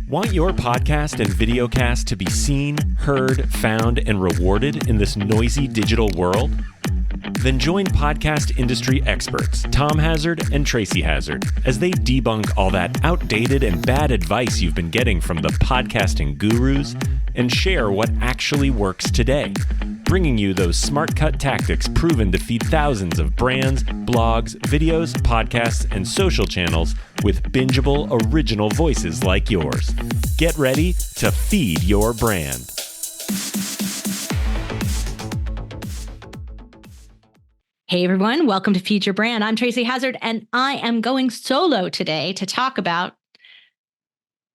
Want your podcast and videocast to be seen, heard, found, and rewarded in this noisy digital world? Then join podcast industry experts Tom Hazard and Tracy Hazard as they debunk all that outdated and bad advice you've been getting from the podcasting gurus and share what actually works today, bringing you those smart cut tactics proven to feed thousands of brands, blogs, videos, podcasts, and social channels with bingeable original voices like yours. Get ready to feed your brand. Hey everyone, welcome to Feed Your Brand. I'm Tracy Hazard, and I am going solo today to talk about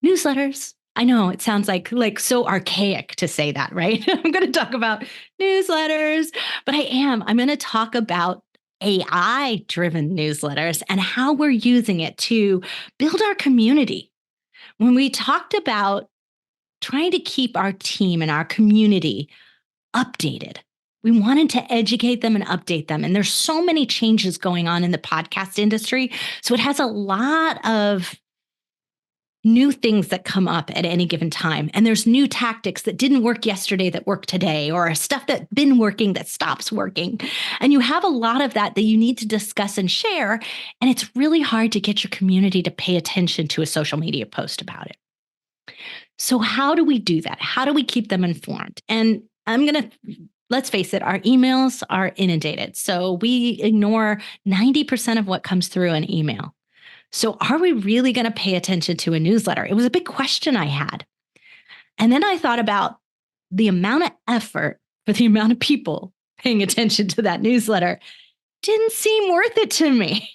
newsletters. I know it sounds like so archaic to say that, right? I'm going to talk about newsletters, but I'm going to talk about AI-driven newsletters and how we're using it to build our community. When we talked about trying to keep our team and our community updated, we wanted to educate them and update them. And there's so many changes going on in the podcast industry. So it has a lot of new things that come up at any given time. And there's new tactics that didn't work yesterday that work today, or stuff that's been working that stops working. And you have a lot of that you need to discuss and share. And it's really hard to get your community to pay attention to a social media post about it. So how do we do that? How do we keep them informed? And let's face it, our emails are inundated. So we ignore 90% of what comes through an email. So are we really going to pay attention to a newsletter? It was a big question I had. And then I thought about the amount of effort for the amount of people paying attention to that newsletter didn't seem worth it to me.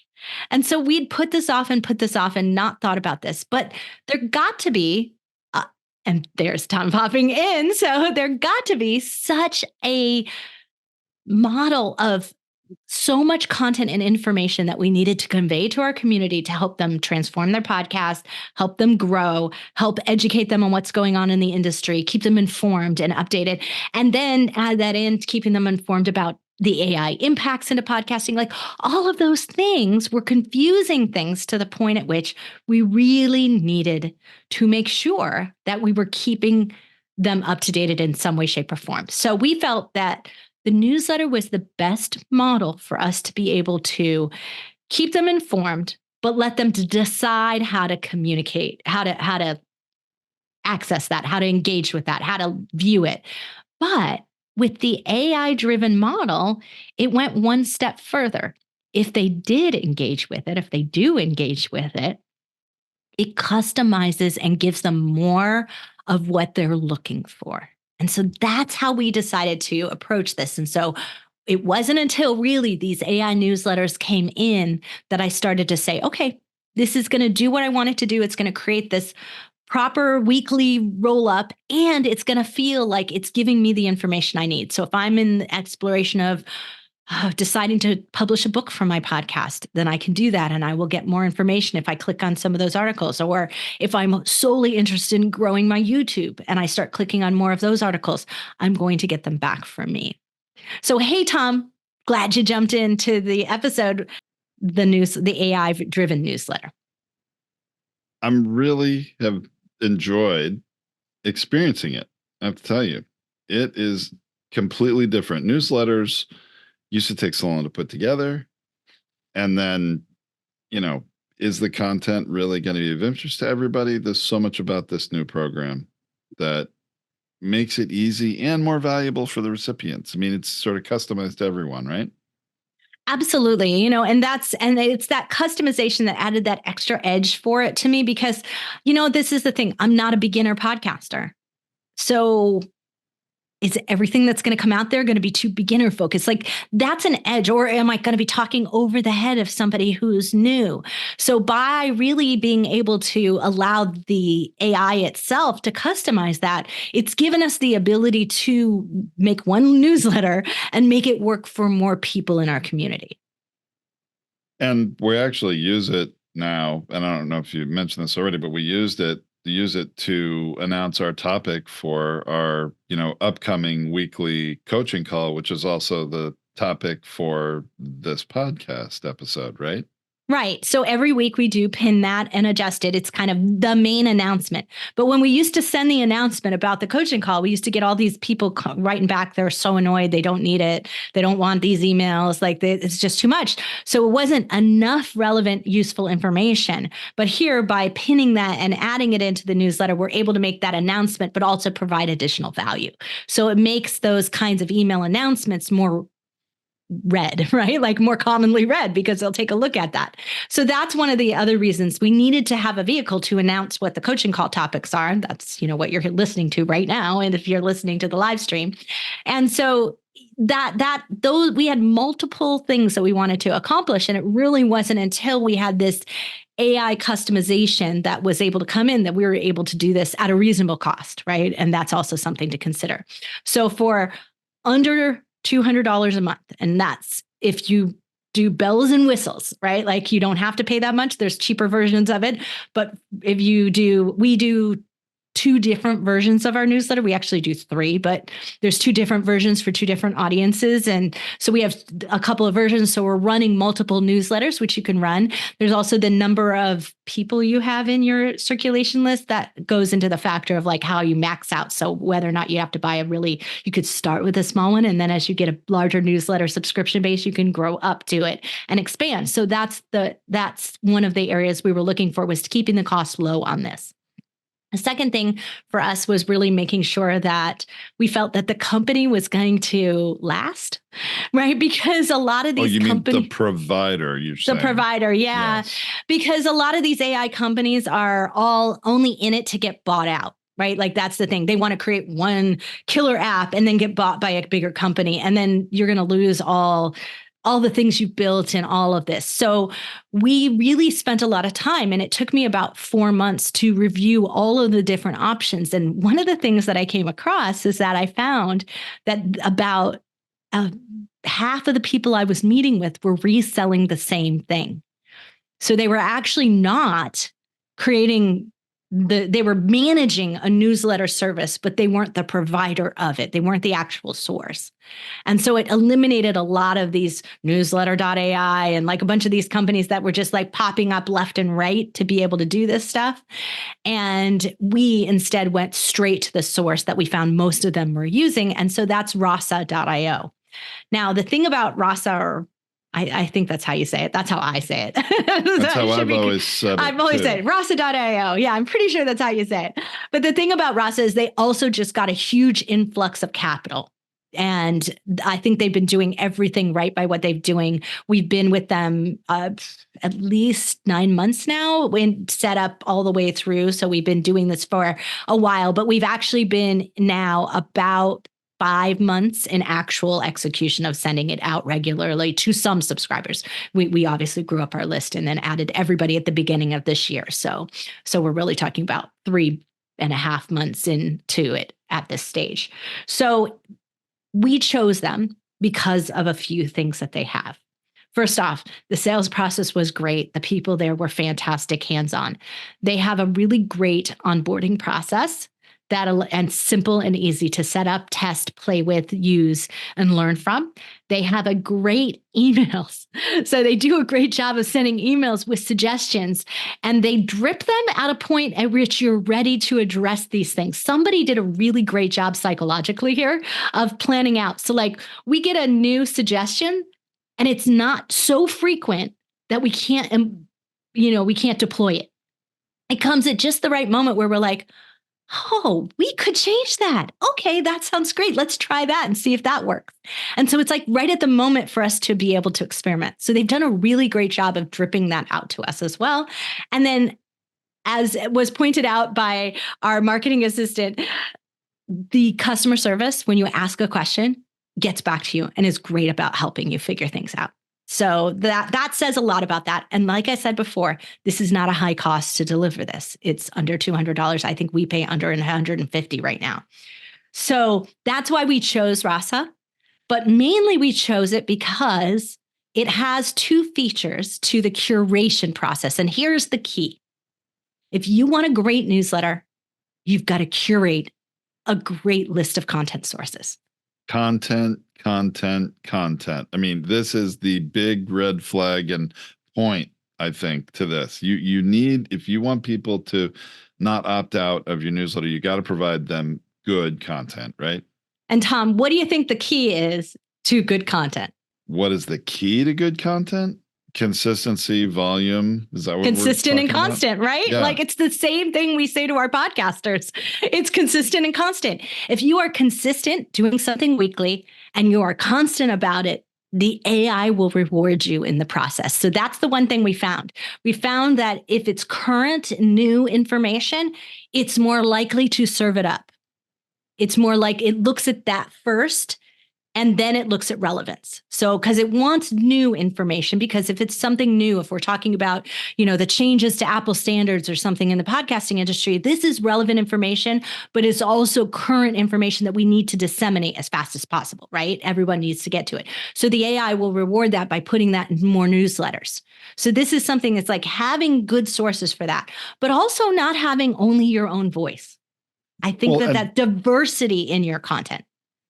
And so we'd put this off and not thought about this. But there got to be, and there's Tom popping in. So there got to be such a model of so much content and information that we needed to convey to our community to help them transform their podcast, help them grow, help educate them on what's going on in the industry, keep them informed and updated, and then add that in, keeping them informed about the AI impacts into podcasting. Like all of those things were confusing things to the point at which we really needed to make sure that we were keeping them up to date in some way, shape, or form. So we felt that the newsletter was the best model for us to be able to keep them informed, but let them to decide how to communicate, how to access that, how to engage with that, how to view it. But with the AI-driven model, it went one step further. If they did engage with it, if they do engage with it, it customizes and gives them more of what they're looking for. And so that's how we decided to approach this. And so it wasn't until really these AI newsletters came in that I started to say, okay, this is going to do what I want it to do. It's going to create this proper weekly roll up, and it's going to feel like it's giving me the information I need. So if I'm in the exploration of deciding to publish a book for my podcast, then I can do that. And I will get more information if I click on some of those articles. Or if I'm solely interested in growing my YouTube and I start clicking on more of those articles, I'm going to get them back from me. So, hey, Tom, glad you jumped into the episode, the AI-driven newsletter. I'm really have enjoyed experiencing it. I have to tell you, it is completely different. Newsletters used to take so long to put together. And then, is the content really going to be of interest to everybody? There's so much about this new program that makes it easy and more valuable for the recipients. I mean, it's sort of customized to everyone, right? Absolutely. And it's that customization that added that extra edge for it to me because, this is the thing. I'm not a beginner podcaster. So is everything that's going to come out there going to be too beginner focused? Like that's an edge, or am I going to be talking over the head of somebody who's new? So by really being able to allow the AI itself to customize that, it's given us the ability to make one newsletter and make it work for more people in our community. And we actually use it now, and I don't know if you mentioned this already, but we use it to announce our topic for our, upcoming weekly coaching call, which is also the topic for this podcast episode, right? Right. So every week we do pin that and adjust it. It's kind of the main announcement. But when we used to send the announcement about the coaching call, we used to get all these people writing back. They're so annoyed. They don't need it. They don't want these emails. It's just too much. So it wasn't enough relevant, useful information. But here, by pinning that and adding it into the newsletter, we're able to make that announcement, but also provide additional value. So it makes those kinds of email announcements more read, right? Like more commonly read, because they'll take a look at that. So that's one of the other reasons we needed to have a vehicle to announce what the coaching call topics are. That's, what you're listening to right now. And if you're listening to the live stream. And so those, we had multiple things that we wanted to accomplish. And it really wasn't until we had this AI customization that was able to come in that we were able to do this at a reasonable cost, right? And that's also something to consider. So for under $200 a month. And that's if you do bells and whistles, right? Like you don't have to pay that much. There's cheaper versions of it. But if you do, we do 2 different versions of our newsletter. We actually do 3, but there's 2 different versions for 2 different audiences. And so we have a couple of versions. So we're running multiple newsletters, which you can run. There's also the number of people you have in your circulation list that goes into the factor of like how you max out. So whether or not you have to buy you could start with a small one. And then as you get a larger newsletter subscription base, you can grow up to it and expand. So that's one of the areas we were looking for, was keeping the cost low on this. The second thing for us was really making sure that we felt that the company was going to last, right? Because a lot of these companies... mean the provider, you're saying. The provider, yeah. Yes. Because a lot of these AI companies are all only in it to get bought out, right? Like that's the thing. They want to create one killer app and then get bought by a bigger company. And then you're going to lose all the things you've built and all of this. So we really spent a lot of time, and it took me about 4 months to review all of the different options. And one of the things that I came across is that I found that about half of the people I was meeting with were reselling the same thing. So they were actually not creating they were managing a newsletter service, but they weren't the provider of it. They weren't the actual source. And so it eliminated a lot of these newsletter.ai and like a bunch of these companies that were just like popping up left and right to be able to do this stuff. And we instead went straight to the source that we found most of them were using. And so that's rasa.io. Now, the thing about Rasa, I think that's how you say it. That's how I say it. That's how I've always said it. I've always said it. Rasa.io. Yeah, I'm pretty sure that's how you say it. But the thing about Rasa is they also just got a huge influx of capital. And I think they've been doing everything right by what they're doing. We've been with them at least 9 months now and set up all the way through. So we've been doing this for a while, but we've actually been now about 5 months in actual execution of sending it out regularly to some subscribers. We obviously grew up our list and then added everybody at the beginning of this year. So we're really talking about 3.5 months into it at this stage. So we chose them because of a few things that they have. First off, the sales process was great. The people there were fantastic, hands-on. They have a really great onboarding process and simple and easy to set up, test, play with, use, and learn from. They have a great emails. So they do a great job of sending emails with suggestions, and they drip them at a point at which you're ready to address these things. Somebody did a really great job psychologically here of planning out. So like we get a new suggestion and it's not so frequent that we can't deploy it. It comes at just the right moment where we're like, oh, we could change that. Okay, that sounds great. Let's try that and see if that works. And so it's like right at the moment for us to be able to experiment. So they've done a really great job of dripping that out to us as well. And then, as was pointed out by our marketing assistant, the customer service, when you ask a question, gets back to you and is great about helping you figure things out. So that says a lot about that. And like I said before, this is not a high cost to deliver this. It's under $200. I think we pay under $150 right now. So that's why we chose Rasa. But mainly we chose it because it has 2 features to the curation process. And here's the key. If you want a great newsletter, you've got to curate a great list of content sources. Content. I mean, this is the big red flag and point I think, to this. You need, if you want people to not opt out of your newsletter, you got to provide them good content, right? And Tom, what do you think the key is to good content? What is the key to good content? Consistency, volume. Is that what consistent we're and talking constant, about? right? Yeah. Like it's the same thing we say to our podcasters. It's consistent and constant. If you are consistent doing something weekly and you are constant about it, the AI will reward you in the process. So that's the one thing we found. We found that if it's current, new information, it's more likely to serve it up. It's more like it looks at that first and then it looks at relevance. So, because it wants new information, because if it's something new, if we're talking about, the changes to Apple standards or something in the podcasting industry, this is relevant information, but it's also current information that we need to disseminate as fast as possible, right? Everyone needs to get to it. So the AI will reward that by putting that in more newsletters. So this is something that's like having good sources for that, but also not having only your own voice. I think that diversity in your content.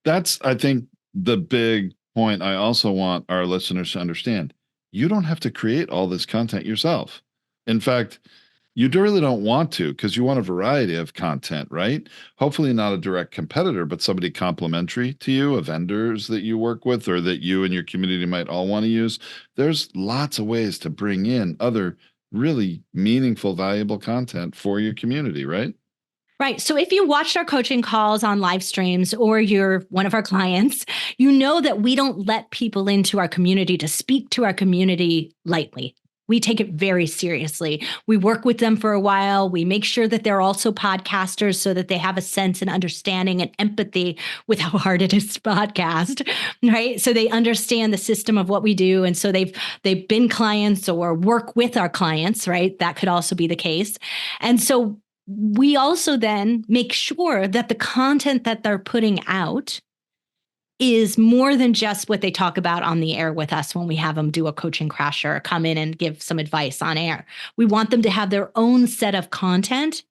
That's, I think, the big point I also want our listeners to understand. You don't have to create all this content yourself. In fact, you really don't want to, because you want a variety of content, right? Hopefully not a direct competitor, but somebody complementary to you, a vendors that you work with or that you and your community might all want to use. There's lots of ways to bring in other really meaningful, valuable content for your community, right? Right. So if you watched our coaching calls on live streams or you're one of our clients, you know that we don't let people into our community to speak to our community lightly. We take it very seriously. We work with them for a while. We make sure that they're also podcasters so that they have a sense and understanding and empathy with how hard it is to podcast, right? So they understand the system of what we do. And so they've been clients or work with our clients, right? That could also be the case. And so we also then make sure that the content that they're putting out is more than just what they talk about on the air with us when we have them do a coaching crasher or come in and give some advice on air. We want them to have their own set of content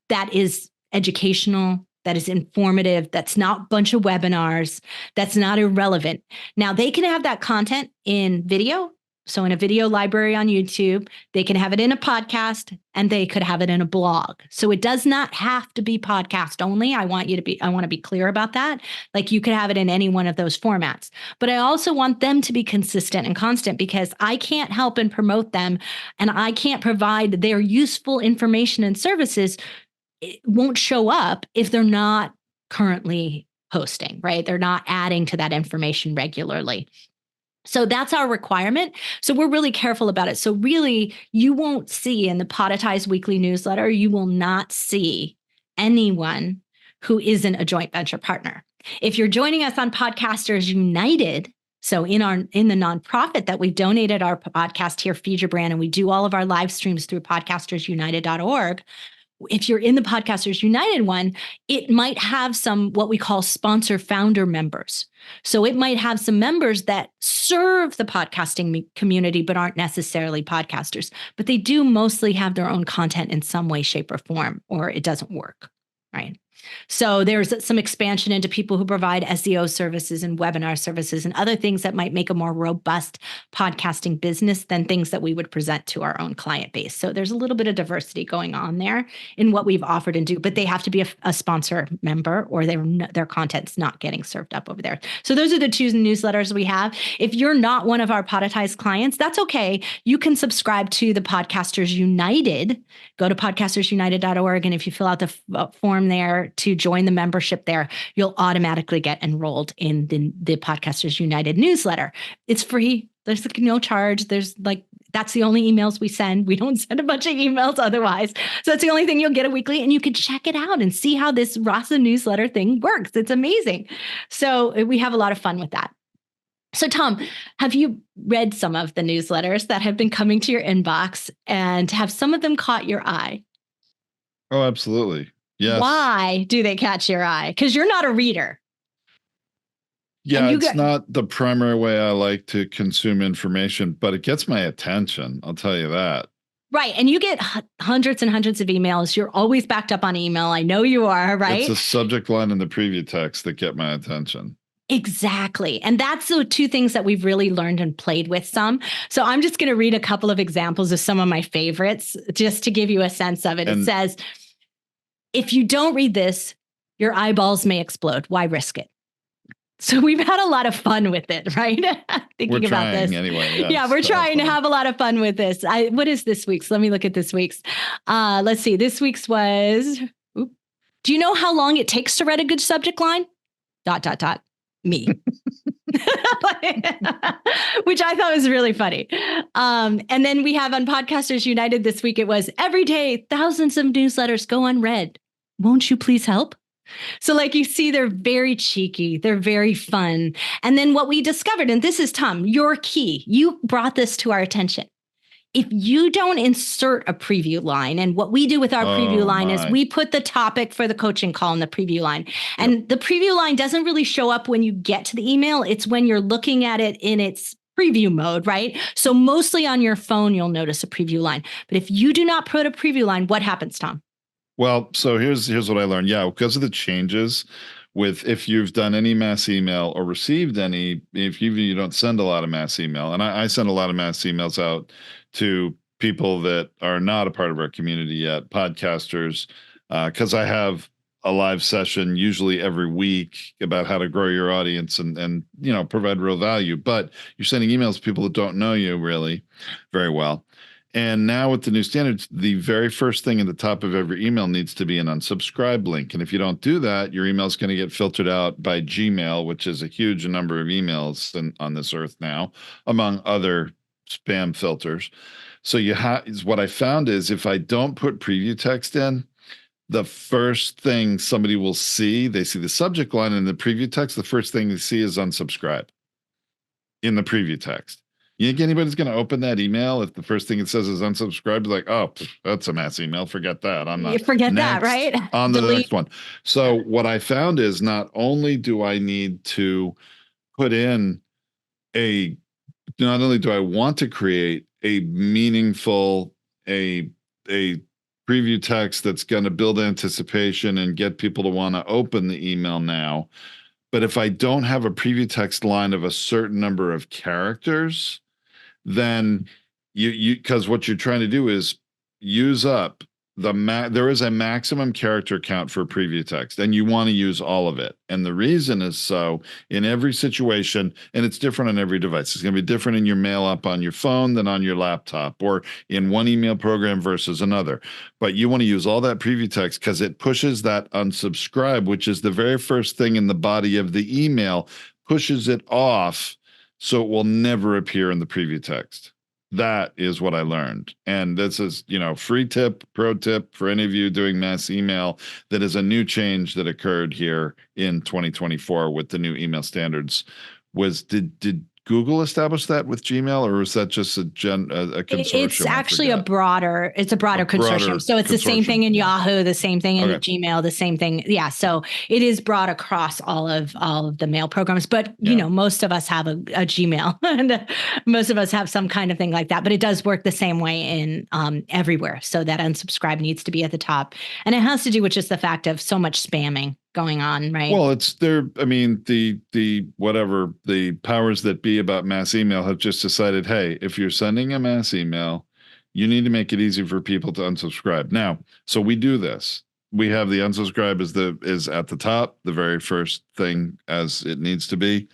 that is educational, that is informative, that's not a bunch of webinars, that's not irrelevant. Now, they can have that content in video. So in a video library on YouTube, they can have it in a podcast and they could have it in a blog. So it does not have to be podcast only. I want to be clear about that. Like you could have it in any one of those formats. But I also want them to be consistent and constant because I can't help and promote them and I can't provide their useful information and services. It won't show up if they're not currently posting, right? They're not adding to that information regularly. So that's our requirement. So we're really careful about it. So really, you won't see in the Podetize Weekly newsletter, you will not see anyone who isn't a joint venture partner. If you're joining us on Podcasters United, so in the nonprofit that we've donated our podcast here, Feed Your Brand, and we do all of our live streams through podcastersunited.org. If you're in the Podcasters United one, it might have some what we call sponsor founder members. So it might have some members that serve the podcasting community, but aren't necessarily podcasters, but they do mostly have their own content in some way, shape, or form, or it doesn't work, right? So there's some expansion into people who provide SEO services and webinar services and other things that might make a more robust podcasting business than things that we would present to our own client base. So there's a little bit of diversity going on there in what we've offered and do, but they have to be a sponsor member or their content's not getting served up over there. So those are the two newsletters we have. If you're not one of our Podetize clients, that's okay. You can subscribe to the Podcasters United. Go to podcastersunited.org. And if you fill out the form there to join the membership there, you'll automatically get enrolled in the Podcasters United newsletter. It's free. There's no charge. That's the only emails we send. We don't send a bunch of emails otherwise. So that's the only thing you'll get a weekly, and you can check it out and see how this Rasa newsletter thing works. It's amazing. So we have a lot of fun with that. So Tom, have you read some of the newsletters that have been coming to your inbox, and have some of them caught your eye? Oh, absolutely. Yes. Why do they catch your eye? Because you're not a reader. Yeah, it's not the primary way I like to consume information, but it gets my attention. I'll tell you that. Right. And you get hundreds and hundreds of emails. You're always backed up on email. I know you are, right? It's a subject line in the preview text that get my attention. Exactly. And that's the two things that we've really learned and played with some. So I'm just going to read a couple of examples of some of my favorites just to give you a sense of it. It says, if you don't read this, your eyeballs may explode. Why risk it? So we've had a lot of fun with it, right? Thinking about this. Anyway. Yes, yeah, we're trying to have a lot of fun with this. What is this week's? Let me look at this week's. Let's see. This week's was, do you know how long it takes to write a good subject line? ... Me. Which I thought was really funny. And then we have on Podcasters United this week, it was every day, thousands of newsletters go unread. Won't you please help? So like you see, they're very cheeky. They're very fun. And then what we discovered, and this is Tom, your key, you brought this to our attention. If you don't insert a preview line, and what we do with our preview line is we put the topic for the coaching call in the preview line. And the preview line doesn't really show up when you get to the email. It's when you're looking at it in its preview mode, right? So mostly on your phone, you'll notice a preview line. But if you do not put a preview line, what happens, Tom? Well, so here's what I learned. Yeah, because of the changes with if you've done any mass email or received any, if you don't send a lot of mass email, and I send a lot of mass emails out to people that are not a part of our community yet, podcasters, because I have a live session usually every week about how to grow your audience and provide real value. But you're sending emails to people that don't know you really very well. And now with the new standards, the very first thing at the top of every email needs to be an unsubscribe link. And if you don't do that, your email is going to get filtered out by Gmail, which is a huge number of emails on this earth now, among other spam filters. So what I found is if I don't put preview text in, the first thing somebody will see, they see the subject line in the preview text, the first thing they see is unsubscribe in the preview text. You think anybody's going to open that email if the first thing it says is unsubscribe? Like, oh, that's a mass email. Forget that. I'm not. You forget that, right? On the next one. So what I found is not only do I need to put in not only do I want to create a meaningful, a preview text that's going to build anticipation and get people to want to open the email now, but if I don't have a preview text line of a certain number of characters, then because what you're trying to do is use up there is a maximum character count for preview text, and you want to use all of it. And the reason is so in every situation, and it's different on every device. It's going to be different in your mail app on your phone than on your laptop, or in one email program versus another. But you want to use all that preview text because it pushes that unsubscribe, which is the very first thing in the body of the email, pushes it off so it will never appear in the preview text. That is what I learned. And this is, free tip, pro tip for any of you doing mass email. That is a new change that occurred here in 2024 with the new email standards. Did Google establish that with Gmail, or was that just a consortium? It's actually a broader consortium. So it's the same thing in Yahoo, the same thing in Gmail, the same thing. Yeah. So it is broad across all of the mail programs, but most of us have a Gmail and most of us have some kind of thing like that, but it does work the same way in everywhere. So that unsubscribe needs to be at the top, and it has to do with just the fact of so much spamming going on, right? Well, it's there. I mean, the powers that be about mass email have just decided, hey, if you're sending a mass email, you need to make it easy for people to unsubscribe. Now, so we do this. We have the unsubscribe is at the top, the very first thing as it needs to be.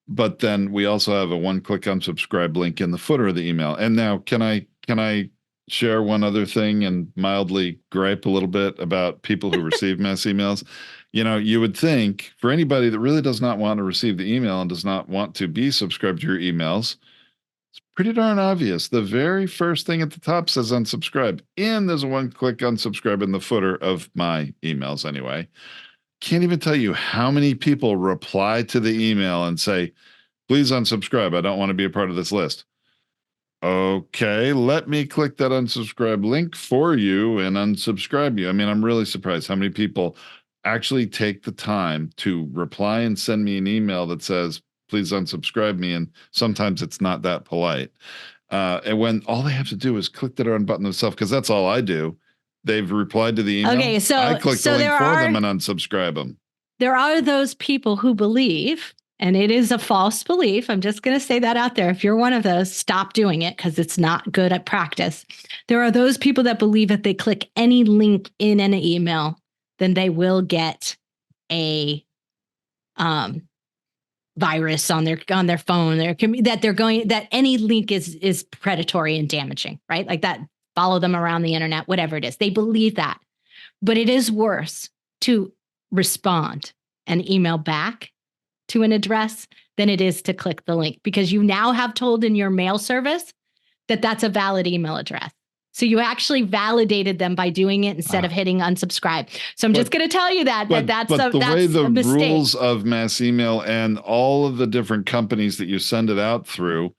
But then we also have a one-click unsubscribe link in the footer of the email. And now, can I share one other thing and mildly gripe a little bit about people who receive mass emails? You would think for anybody that really does not want to receive the email and does not want to be subscribed to your emails, it's pretty darn obvious. The very first thing at the top says unsubscribe, and there's a one-click unsubscribe in the footer of my emails anyway. Can't even tell you how many people reply to the email and say, please unsubscribe. I don't want to be a part of this list. Okay, let me click that unsubscribe link for you and unsubscribe you. I mean, I'm really surprised how many people actually take the time to reply and send me an email that says, please unsubscribe me. And sometimes it's not that polite. And when all they have to do is click that on button themselves, because that's all I do. They've replied to the email. Okay, so I click the link for them and unsubscribe them. there are those people who believe, and it is a false belief. I'm just going to say that out there. If you're one of those, stop doing it because it's not good at practice. There are those people that believe if they click any link in an email, then they will get a virus on their phone. That any link is predatory and damaging, right? Like that, follow them around the internet, whatever it is. They believe that. But it is worse to respond and email back to an address than it is to click the link, because you now have told in your mail service that that's a valid email address. So you actually validated them by doing it instead of hitting unsubscribe. So I'm just going to tell you that's the way the rules of mass email and all of the different companies that you send it out through,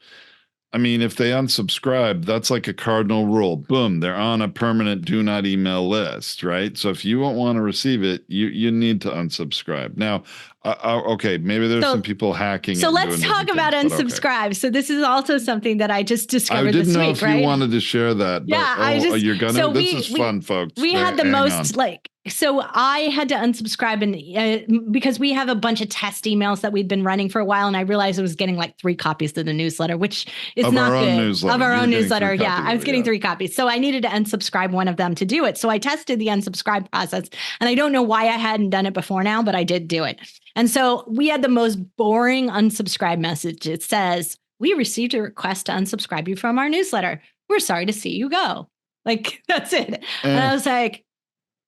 I mean, if they unsubscribe, that's like a cardinal rule. Boom, they're on a permanent do not email list, right? So if you don't want to receive it, you need to unsubscribe. Now, okay, maybe there's some people hacking. So let's talk about unsubscribe. Okay. So this is also something that I just discovered this week, right? I didn't know if you wanted to share that. But, yeah, you're gonna. So this is fun, folks. We had the most So I had to unsubscribe, and because we have a bunch of test emails that we'd been running for a while, and I realized I was getting like 3 copies of the newsletter, which is not good. Of our own newsletter, yeah, I was getting 3 copies, so I needed to unsubscribe one of them to do it. So I tested the unsubscribe process, and I don't know why I hadn't done it before now, but I did do it. And so we had the most boring unsubscribe message. It says, "We received a request to unsubscribe you from our newsletter. We're sorry to see you go." Like, that's it. And I was like,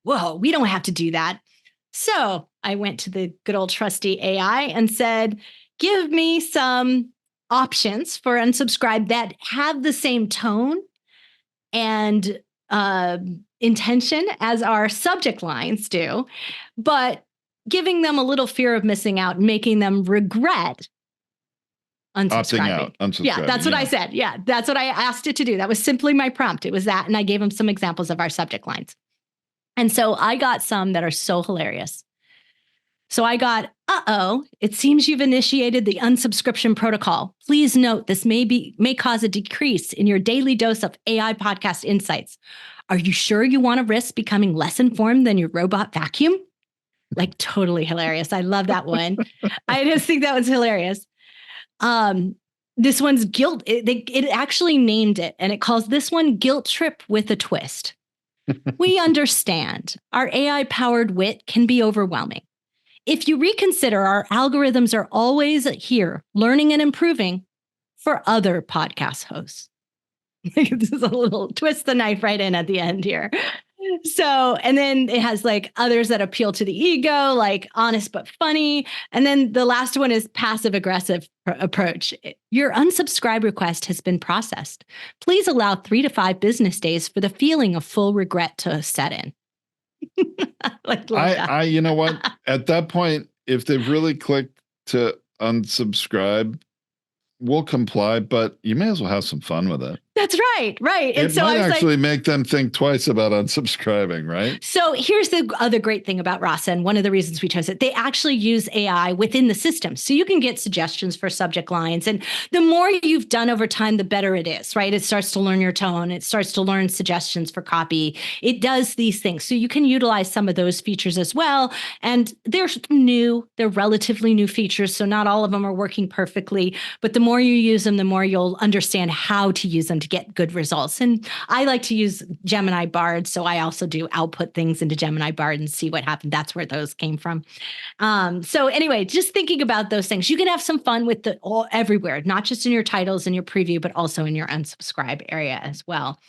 whoa, we don't have to do that. So I went to the good old trusty AI and said, give me some options for unsubscribe that have the same tone and intention as our subject lines do, but giving them a little fear of missing out, making them regret unsubscribing. Unsubscribing. Yeah, that's what I said. Yeah, that's what I asked it to do. That was simply my prompt. It was that. And I gave them some examples of our subject lines. And so I got some that are so hilarious. So I got, it seems you've initiated the unsubscription protocol. Please note this may cause a decrease in your daily dose of AI podcast insights. Are you sure you want to risk becoming less informed than your robot vacuum? Like, totally hilarious. I love that one. I just think that was hilarious. This one's guilt. It actually named it, and it calls this one Guilt Trip with a Twist. We understand our AI-powered wit can be overwhelming. If you reconsider, our algorithms are always here, learning and improving for other podcast hosts. This is a little twist the knife right in at the end here. So, and then it has like others that appeal to the ego, like honest but funny. And then the last one is passive aggressive approach. Your unsubscribe request has been processed. Please allow 3 to 5 business days for the feeling of full regret to set in. I you know what? At that point, if they've really clicked to unsubscribe, we'll comply, but you may as well have some fun with it. That's right. Right. And so I actually make them think twice about unsubscribing, right? So here's the other great thing about Rasa, and one of the reasons we chose it. They actually use AI within the system. So you can get suggestions for subject lines. And the more you've done over time, the better it is, right? It starts to learn your tone. It starts to learn suggestions for copy. It does these things. So you can utilize some of those features as well. And they're relatively new features. So not all of them are working perfectly. But the more you use them, the more you'll understand how to use them to get good results. And I like to use Gemini Bard. So I also do output things into Gemini Bard and see what happened. That's where those came from. So anyway, just thinking about those things, you can have some fun with everywhere, not just in your titles and your preview, but also in your unsubscribe area as well.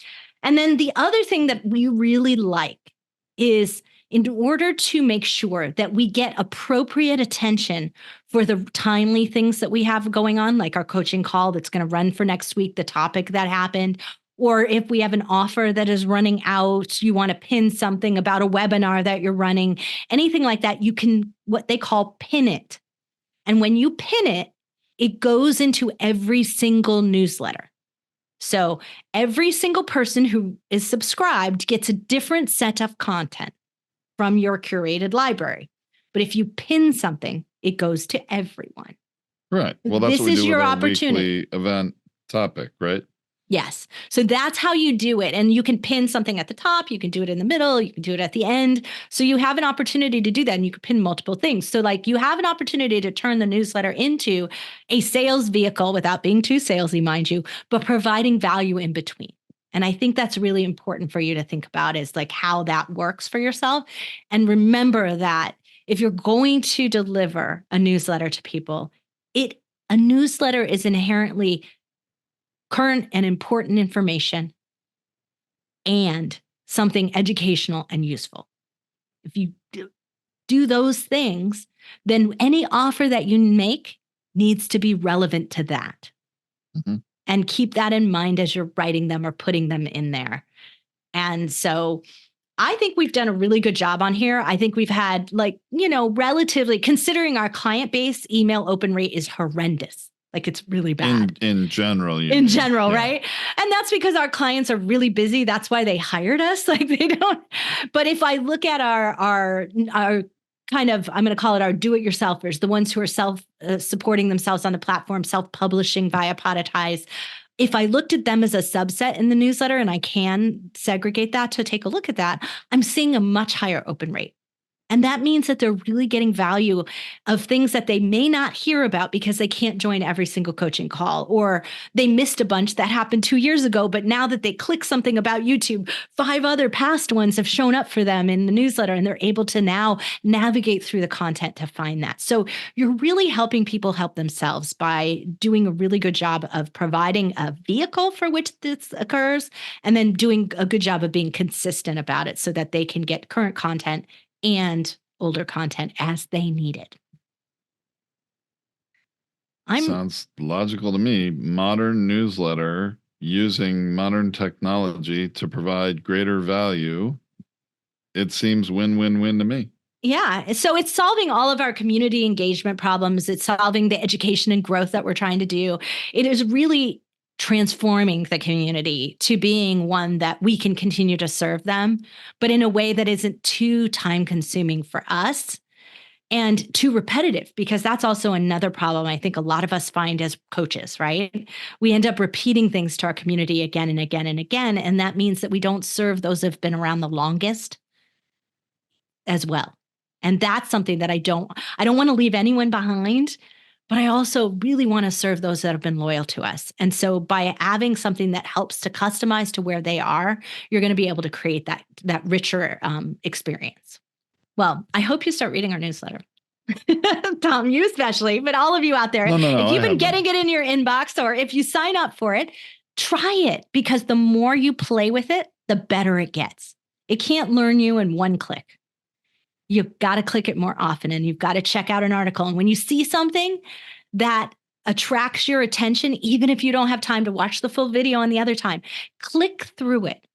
And then the other thing that we really like is, in order to make sure that we get appropriate attention for the timely things that we have going on, like our coaching call that's going to run for next week, the topic that happened, or if we have an offer that is running out, you want to pin something about a webinar that you're running, anything like that, you can, what they call, pin it. And when you pin it, it goes into every single newsletter. So every single person who is subscribed gets a different set of content from your curated library. But if you pin something, it goes to everyone. Right. Well, that's what we do with our weekly event topic, right? Yes. So that's how you do it. And you can pin something at the top. You can do it in the middle. You can do it at the end. So you have an opportunity to do that, and you can pin multiple things. So like you have an opportunity to turn the newsletter into a sales vehicle without being too salesy, mind you, but providing value in between. And I think that's really important for you to think about, is like how that works for yourself. And remember that if you're going to deliver a newsletter to people, a newsletter is inherently current and important information and something educational and useful. If you do those things, then any offer that you make needs to be relevant to that. Mm-hmm. And keep that in mind as you're writing them or putting them in there. And so I think we've done a really good job on here. I think we've had, like, relatively, considering our client base, email open rate is horrendous. Like, it's really bad. In general. In general, yeah. Right? And that's because our clients are really busy. That's why they hired us. Like, they don't. But if I look at our kind of, I'm going to call it our do-it-yourselfers, the ones who are supporting themselves on the platform, self-publishing via Podetize, if I looked at them as a subset in the newsletter, and I can segregate that to take a look at that, I'm seeing a much higher open rate. And that means that they're really getting value of things that they may not hear about because they can't join every single coaching call, or they missed a bunch that happened 2 years ago. But now that they click something about YouTube, 5 other past ones have shown up for them in the newsletter, and they're able to now navigate through the content to find that. So you're really helping people help themselves by doing a really good job of providing a vehicle for which this occurs, and then doing a good job of being consistent about it so that they can get current content and older content as they need it. Sounds logical to me. Modern newsletter using modern technology to provide greater value. It seems win-win-win to me. Yeah. So it's solving all of our community engagement problems. It's solving the education and growth that we're trying to do. It is really transforming the community to being one that we can continue to serve them, but in a way that isn't too time consuming for us and too repetitive, because that's also another problem I think a lot of us find as coaches, right? We end up repeating things to our community again and again and again. And that means that we don't serve those that have been around the longest as well. And that's something that I don't want to leave anyone behind, but I also really want to serve those that have been loyal to us. And so by having something that helps to customize to where they are, you're going to be able to create that richer experience. Well, I hope you start reading our newsletter. Tom, you especially, but all of you out there, if you've been getting it in your inbox, or if you sign up for it, try it, because the more you play with it, the better it gets. It can't learn you in one click. You've got to click it more often, and you've got to check out an article. And when you see something that attracts your attention, even if you don't have time to watch the full video on the other time, click through it,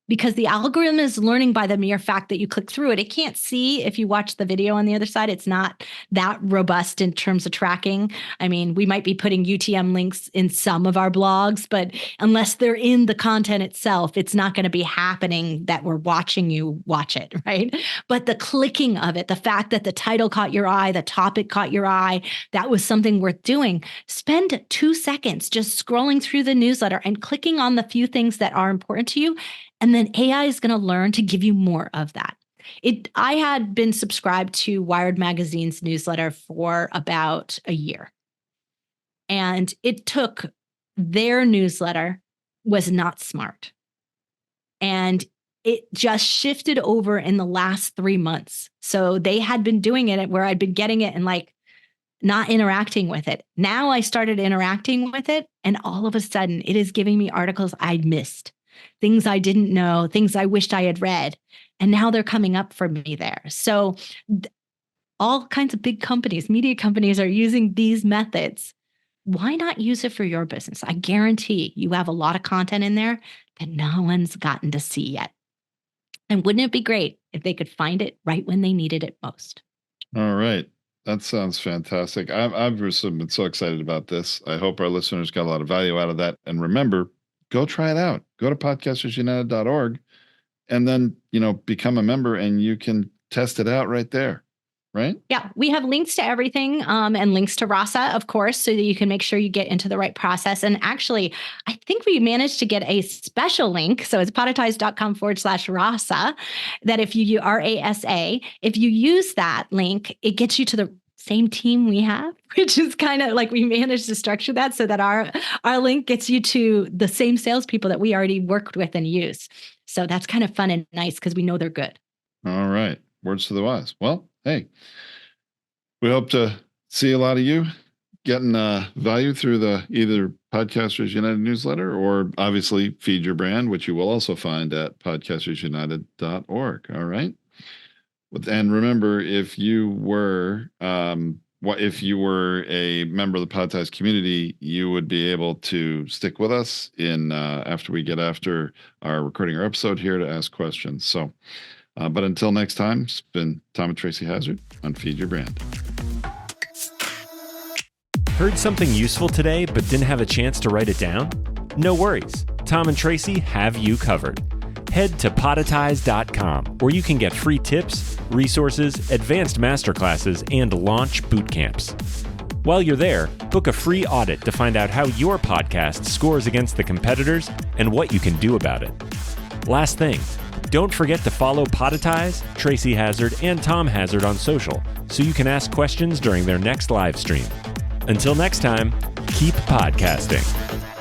because the algorithm is learning by the mere fact that you click through it. It can't see if you watch the video on the other side. It's not that robust in terms of tracking. I mean, we might be putting UTM links in some of our blogs, but unless they're in the content itself, it's not going to be happening that we're watching you watch it, right? But the clicking of it, the fact that the title caught your eye, the topic caught your eye, that was something worth doing. Spend 2 seconds just scrolling through the newsletter and clicking on the few things that are important to you. And then AI is going to learn to give you more of that. I had been subscribed to Wired Magazine's newsletter for about a year. And it took, their newsletter was not smart. And it just shifted over in the last 3 months. So they had been doing it where I'd been getting it and like not interacting with it. Now I started interacting with it, and all of a sudden it is giving me articles I'd missed, things I didn't know, things I wished I had read. And now they're coming up for me there. So all kinds of big companies, media companies, are using these methods. Why not use it for your business? I guarantee you have a lot of content in there that no one's gotten to see yet. And wouldn't it be great if they could find it right when they needed it most? All right. That sounds fantastic. I've been so excited about this. I hope our listeners got a lot of value out of that. And remember, go try it out. Go to podcastersunited.org and then, become a member, and you can test it out right there. right? Yeah, we have links to everything and links to Rasa, of course, so that you can make sure you get into the right process. And actually, I think we managed to get a special link. So it's podetize.com/Rasa that if you RASA, if you use that link, it gets you to the same team we have, which is kind of like we managed to structure that so that our link gets you to the same salespeople that we already worked with and use. So that's kind of fun and nice because we know they're good. All right. Words to the wise. Well, hey, we hope to see a lot of you getting value through the either Podcasters United newsletter or obviously Feed Your Brand, which you will also find at podcastersunited.org. All right. And remember, if you were a member of the Podtize community, you would be able to stick with us in after we get after our recording our episode here to ask questions. So, but until next time, it's been Tom and Tracy Hazard on Feed Your Brand. Heard something useful today but didn't have a chance to write it down? No worries. Tom and Tracy have you covered. Head to podetize.com where you can get free tips, resources, advanced masterclasses, and launch boot camps. While you're there, book a free audit to find out how your podcast scores against the competitors and what you can do about it. Last thing, don't forget to follow Podetize, Tracy Hazard, and Tom Hazard on social so you can ask questions during their next live stream. Until next time, keep podcasting.